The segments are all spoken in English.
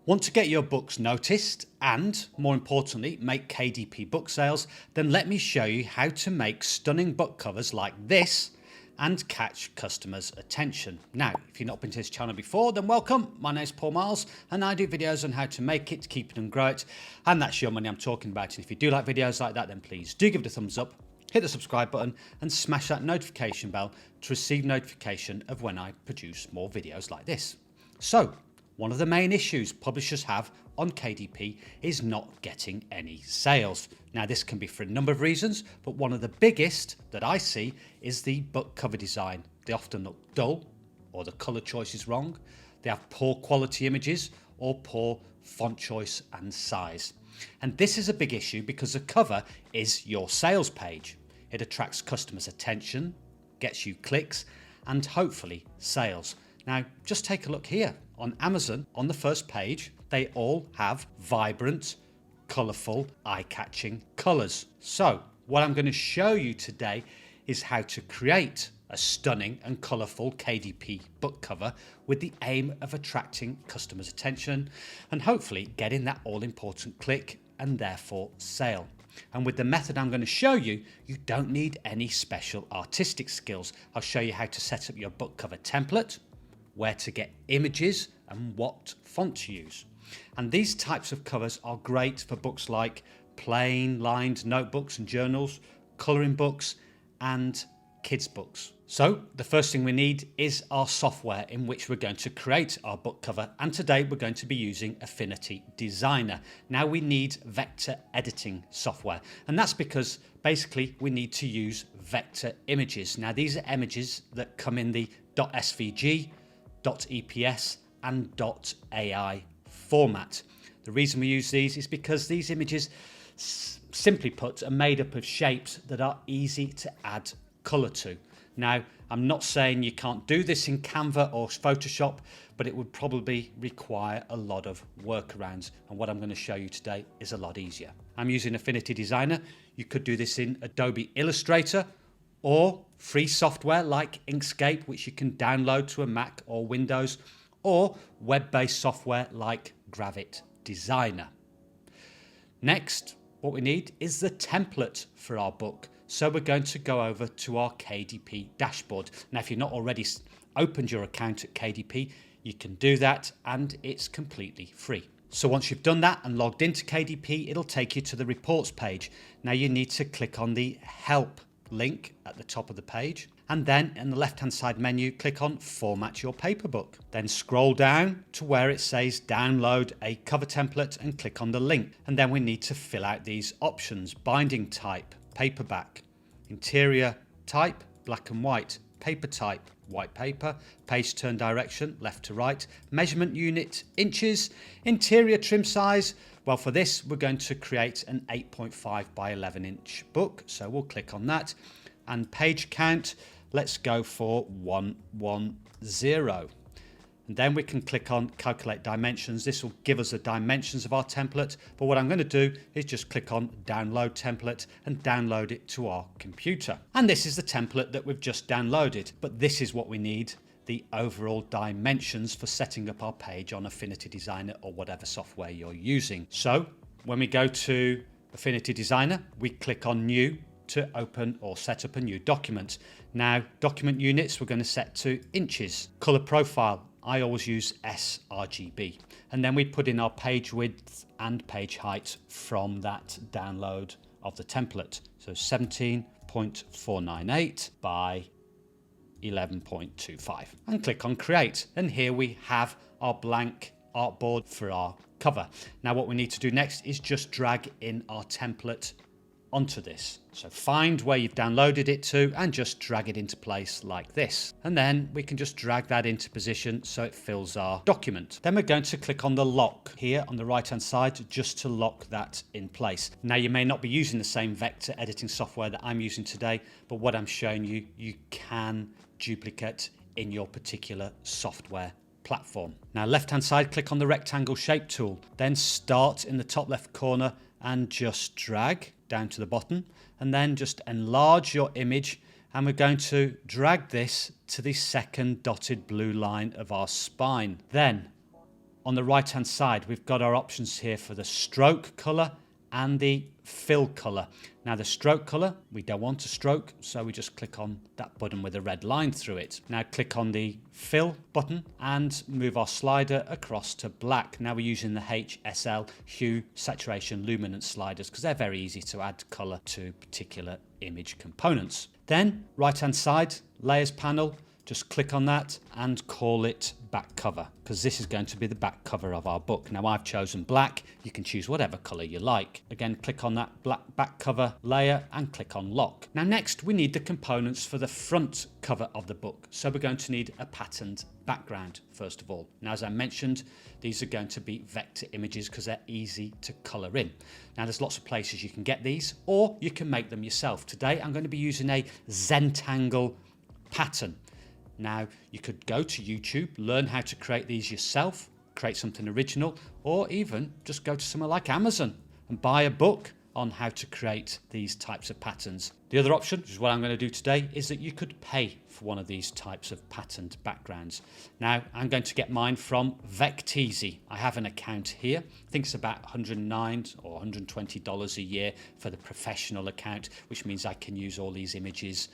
Want to get your books noticed and, more importantly, make KDP book sales? Then let me show you how to make stunning book covers like this and catch customers' attention. Now, if you've not been to this channel before, then welcome. My name's Paul Marles and I do videos on how to make it, keep it and grow it. And that's your money I'm talking about. And if you do like videos like that, then please do give it a thumbs up, hit the subscribe button and smash that notification bell to receive notification of when I produce more videos like this. So, one of the main issues publishers have on KDP is not getting any sales. Now this can be for a number of reasons, but one of the biggest that I see is the book cover design. They often look dull, or the colour choice is wrong. They have poor quality images or poor font choice and size. And this is a big issue because the cover is your sales page. It attracts customers' attention, gets you clicks and hopefully sales. Now just take a look here. On Amazon, on the first page, they all have vibrant, colourful, eye-catching colours. So what I'm going to show you today is how to create a stunning and colourful KDP book cover with the aim of attracting customers' attention and hopefully getting that all-important click and therefore sale. And with the method I'm going to show you, you don't need any special artistic skills. I'll show you how to set up your book cover template, where to get images and what font to use. And these types of covers are great for books like plain lined notebooks and journals, colouring books and kids books. So the first thing we need is our software in which we're going to create our book cover, and today we're going to be using Affinity Designer. Now we need vector editing software, and that's because basically we need to use vector images. Now these are images that come in the .svg, .eps and .ai format. The reason we use these is because these images, simply put, are made up of shapes that are easy to add colour to. Now, I'm not saying you can't do this in Canva or Photoshop, but it would probably require a lot of workarounds. And what I'm going to show you today is a lot easier. I'm using Affinity Designer. You could do this in Adobe Illustrator or free software like Inkscape, which you can download to a Mac or Windows, or web-based software like Gravit Designer. Next, what we need is the template for our book. So we're going to go over to our KDP dashboard. Now, if you've not already opened your account at KDP, you can do that and it's completely free. So once you've done that and logged into KDP, it'll take you to the reports page. Now you need to click on the help link at the top of the page, and then in the left hand side menu click on format your paper book. Then scroll down to where it says download a cover template and click on the link, and then we need to fill out these options: binding type, paperback; interior type, black and white; paper type, white paper; page turn direction, left to right; measurement unit, inches; interior trim size. Well, for this, we're going to create an 8.5 by 11 inch book. So we'll click on that. And page count, let's go for 110. And then we can click on calculate dimensions. This will give us the dimensions of our template. But what I'm going to do is just click on download template and download it to our computer. And this is the template that we've just downloaded. But this is what we need: the overall dimensions for setting up our page on Affinity Designer or whatever software you're using. So when we go to Affinity Designer, we click on new to open or set up a new document. Now, document units we're going to set to inches. Color profile, I always use sRGB. And then we put in our page width and page height from that download of the template. So 17.498 by 11.25 and click on create, and here we have our blank artboard for our cover. Now what we need to do next is just drag in our template onto this. So find where you've downloaded it to and just drag it into place like this, and then we can just drag that into position so it fills our document. Then we're going to click on the lock here on the right hand side just to lock that in place. Now you may not be using the same vector editing software that I'm using today, but what I'm showing you, you can duplicate in your particular software platform. Now left hand side, click on the rectangle shape tool, then start in the top left corner and just drag down to the bottom, and then just enlarge your image, and we're going to drag this to the second dotted blue line of our spine. Then on the right hand side, we've got our options here for the stroke color and the fill color. Now the stroke color, we don't want a stroke, so we just click on that button with a red line through it. Now click on the fill button and move our slider across to black. Now we're using the HSL, hue, saturation, luminance sliders because they're very easy to add color to particular image components. Then right hand side, layers panel, just click on that and call it back cover because this is going to be the back cover of our book. Now I've chosen black. You can choose whatever color you like. Again, click on that black back cover layer and click on lock. Now next we need the components for the front cover of the book. So we're going to need a patterned background first of all. Now as I mentioned, these are going to be vector images because they're easy to color in. Now there's lots of places you can get these or you can make them yourself. Today I'm going to be using a Zentangle pattern. Now, you could go to YouTube, learn how to create these yourself, create something original, or even just go to somewhere like Amazon and buy a book on how to create these types of patterns. The other option, which is what I'm going to do today, is that you could pay for one of these types of patterned backgrounds. Now, I'm going to get mine from Vecteezy. I have an account here. I think it's about $109 or $120 a year for the professional account, which means I can use all these images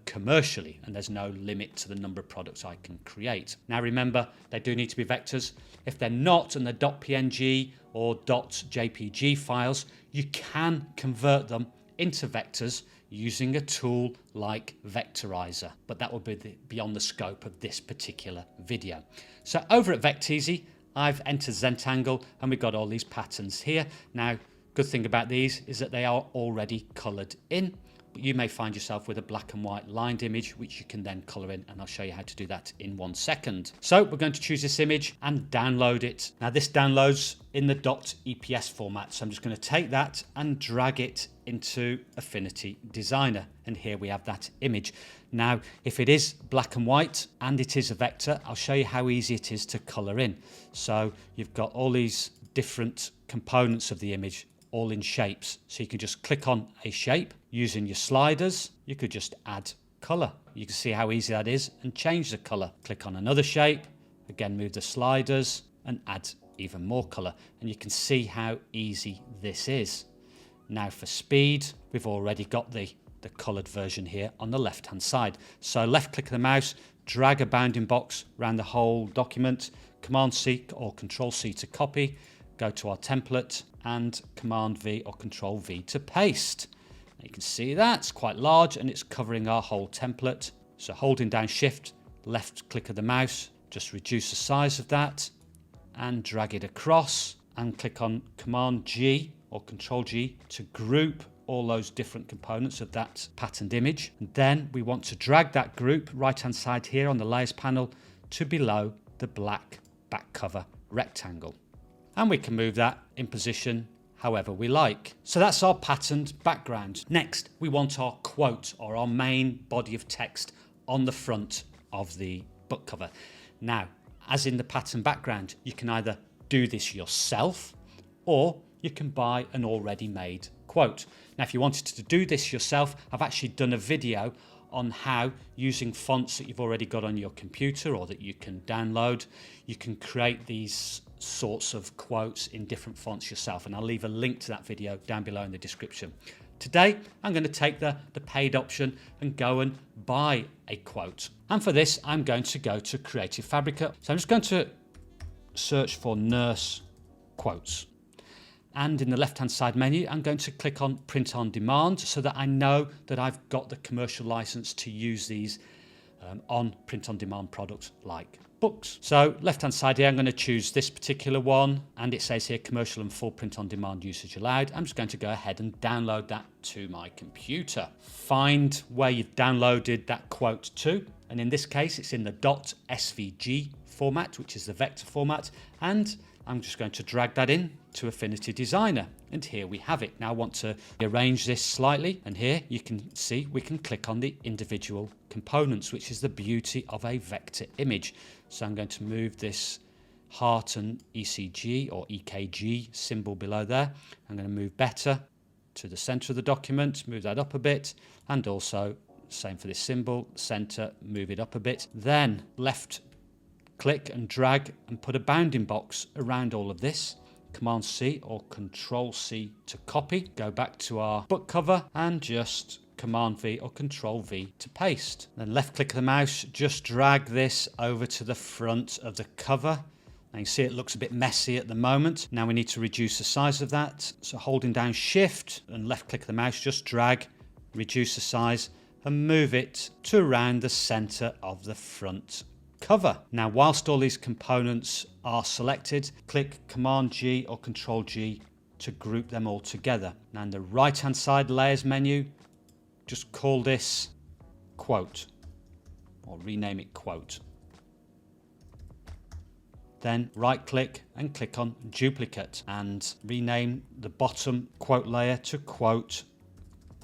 commercially, and there's no limit to the number of products I can create. Now remember, they do need to be vectors. If they're not and they're .png or .jpg files, you can convert them into vectors using a tool like Vectorizer, but that will be beyond the scope of this particular video. So over at Vecteezy, I've entered Zentangle and we've got all these patterns here. Now, good thing about these is that they are already colored in. You may find yourself with a black and white lined image, which you can then color in, and I'll show you how to do that in 1 second. So we're going to choose this image and download it. Now this downloads in the .eps format, so I'm just going to take that and drag it into Affinity Designer, and here we have that image. Now if it is black and white and it is a vector, I'll show you how easy it is to color in. So you've got all these different components of the image all in shapes, so you can just click on a shape using your sliders. You could just add color. You can see how easy that is and change the color. Click on another shape, again move the sliders and add even more color, and you can see how easy this is. Now for speed, we've already got the colored version here on the left hand side. So left click of the mouse, drag a bounding box around the whole document, Command C or Control C to copy, go to our template and Command V or Control V to paste. Now you can see that's quite large and it's covering our whole template. So holding down Shift, left click of the mouse, just reduce the size of that and drag it across, and click on Command G or Control G to group all those different components of that patterned image. And then we want to drag that group right hand side here on the layers panel to below the black back cover rectangle. And we can move that in position however we like. So that's our patterned background. Next, we want our quote or our main body of text on the front of the book cover. Now, as in the pattern background, you can either do this yourself or you can buy an already made quote. Now, if you wanted to do this yourself, I've actually done a video on how, using fonts that you've already got on your computer or that you can download, you can create these sorts of quotes in different fonts yourself, and I'll leave a link to that video down below in the description. Today I'm going to take the paid option and go and buy a quote, and for this I'm going to go to Creative Fabrica. So I'm just going to search for nurse quotes, and in the left hand side menu I'm going to click on print on demand so that I know that I've got the commercial license to use these on print on demand products like books. So left hand side here I'm going to choose this particular one, and it says here commercial and full print on demand usage allowed. I'm just going to go ahead and download that to my computer. Find where you've downloaded that quote to, and in this case it's in the .svg format, which is the vector format, and I'm just going to drag that in to Affinity Designer, and here we have it. Now I want to arrange this slightly, and here you can see we can click on the individual components, which is the beauty of a vector image. So I'm going to move this heart and ECG or EKG symbol below there. I'm going to move better to the center of the document, move that up a bit, and also same for this symbol, center, move it up a bit. Then left click and drag and put a bounding box around all of this. Command C or Control C to copy. Go back to our book cover and just Command V or Control V to paste. Then left click of the mouse, just drag this over to the front of the cover. Now you see it looks a bit messy at the moment. Now we need to reduce the size of that. So holding down Shift and left click of the mouse, just drag, reduce the size and move it to around the center of the front cover. Now whilst all these components are selected, click Command G or Control G to group them all together. Now in the right hand side layers menu, just call this quote or rename it quote. Then right click and click on duplicate and rename the bottom quote layer to quote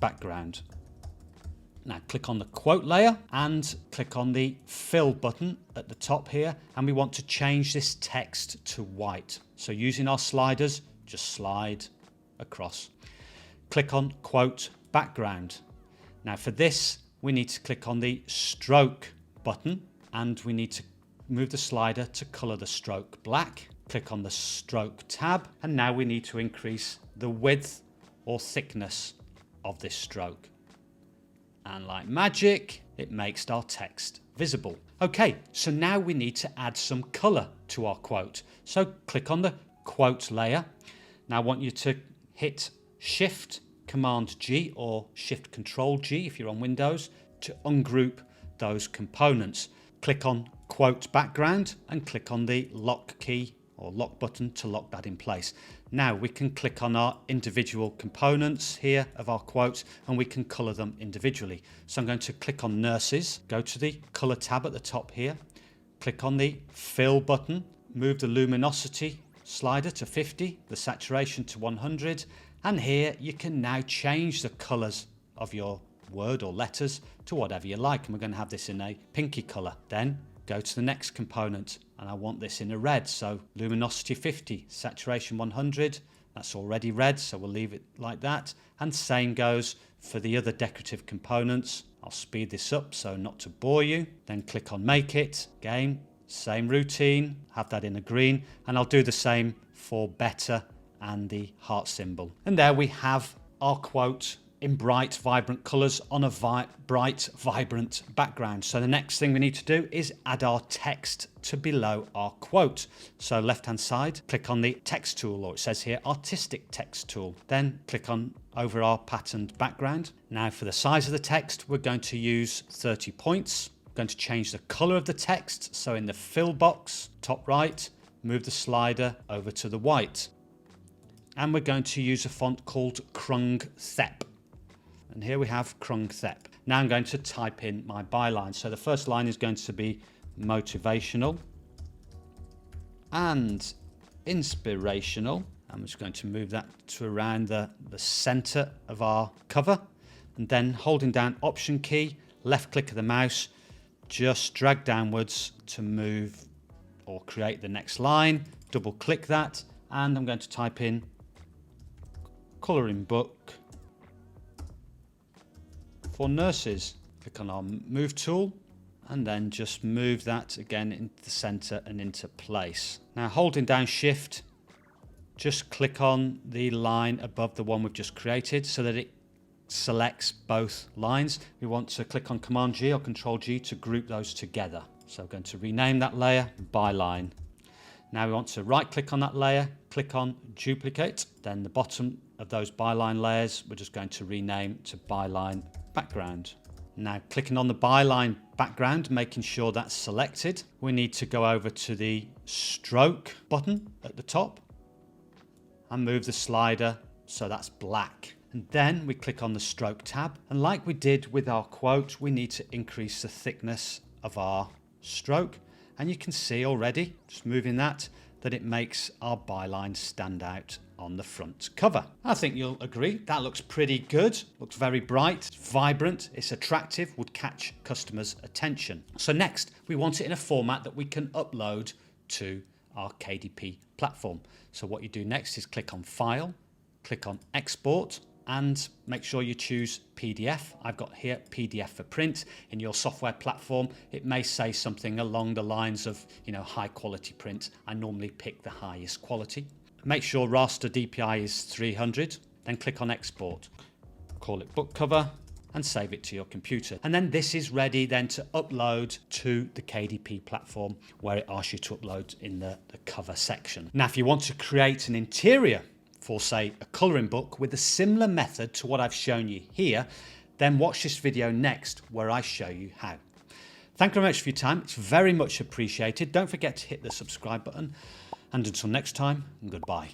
background. Now click on the quote layer and click on the fill button at the top here, and we want to change this text to white. So using our sliders, just slide across. Click on quote background. Now for this, we need to click on the stroke button and we need to move the slider to color the stroke black. Click on the stroke tab, and now we need to increase the width or thickness of this stroke. And like magic, it makes our text visible. Okay, so now we need to add some color to our quote. So click on the quote layer. Now I want you to hit Shift Command G or Shift Control G if you're on Windows to ungroup those components. Click on quote background and click on the lock key or lock button to lock that in place. Now we can click on our individual components here of our quotes and we can color them individually. So I'm going to click on nurses, go to the color tab at the top here, click on the fill button, move the luminosity slider to 50, the saturation to 100, and here you can now change the colors of your word or letters to whatever you like, and we're going to have this in a pinky color. Then go to the next component and I want this in a red, so luminosity 50, saturation 100, that's already red, so we'll leave it like that. And same goes for the other decorative components. I'll speed this up so not to bore you. Then click on make it, again same routine, have that in a green, and I'll do the same for better and the heart symbol. And there we have our quote in bright, vibrant colours on a bright, vibrant background. So the next thing we need to do is add our text to below our quote. So left-hand side, click on the text tool, or it says here artistic text tool. Then click on over our patterned background. Now for the size of the text, we're going to use 30 points. We're going to change the colour of the text. So in the fill box, top right, move the slider over to the white. And we're going to use a font called Krung Thep. And here we have Krung Thep. Now I'm going to type in my byline. So the first line is going to be motivational and inspirational. I'm just going to move that to around the center of our cover. And then holding down Option key, left click of the mouse, just drag downwards to move or create the next line. Double click that. And I'm going to type in colouring book for nurses. Click on our move tool and then just move that again into the center and into place. Now holding down Shift, just click on the line above the one we've just created so that it selects both lines. We want to click on Command G or Control G to group those together. So I'm going to rename that layer Byline. Now we want to right click on that layer, click on duplicate, then the bottom of those byline layers we're just going to rename to Byline Background. Now clicking on the byline background, making sure that's selected, we need to go over to the stroke button at the top and move the slider so that's black. And then we click on the stroke tab, and like we did with our quote, we need to increase the thickness of our stroke. And you can see already, just moving that it makes our byline stand out on the front cover. I think you'll agree that looks pretty good. Looks very bright, it's vibrant, it's attractive, would catch customers' attention. So next, we want it in a format that we can upload to our KDP platform. So what you do next is click on File, click on Export, and make sure you choose PDF. I've got here PDF for print. In your software platform, it may say something along the lines of, high quality print. I normally pick the highest quality. Make sure raster DPI is 300, then click on export. Call it book cover and save it to your computer. And then this is ready then to upload to the KDP platform, where it asks you to upload in the cover section. Now, if you want to create an interior for, say, a colouring book with a similar method to what I've shown you here, then watch this video next where I show you how. Thank you very much for your time. It's very much appreciated. Don't forget to hit the subscribe button. And until next time, goodbye.